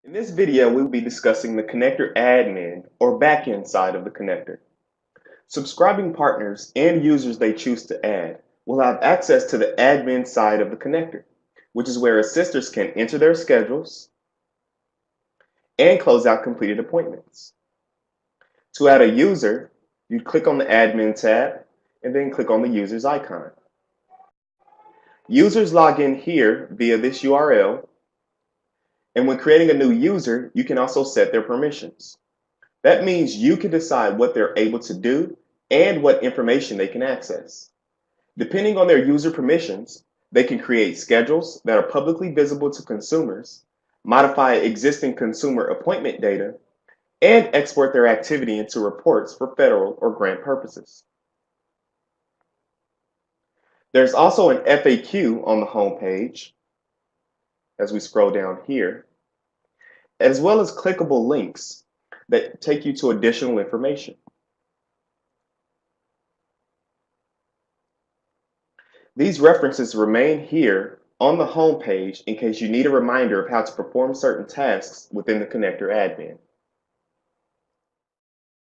In this video, we will be discussing the connector admin or backend side of the connector. Subscribing partners and users they choose to add will have access to the admin side of the connector, which is where assisters can enter their schedules and close out completed appointments. To add a user, you click on the admin tab and then click on the user's icon. Users log in here via this URL, and when creating a new user, you can also set their permissions. That means you can decide what they're able to do and what information they can access. Depending on their user permissions, they can create schedules that are publicly visible to consumers, modify existing consumer appointment data, and export their activity into reports for federal or grant purposes. There's also an FAQ on the home page as we scroll down here, as well as clickable links that take you to additional information. These references remain here on the home page in case you need a reminder of how to perform certain tasks within the connector admin.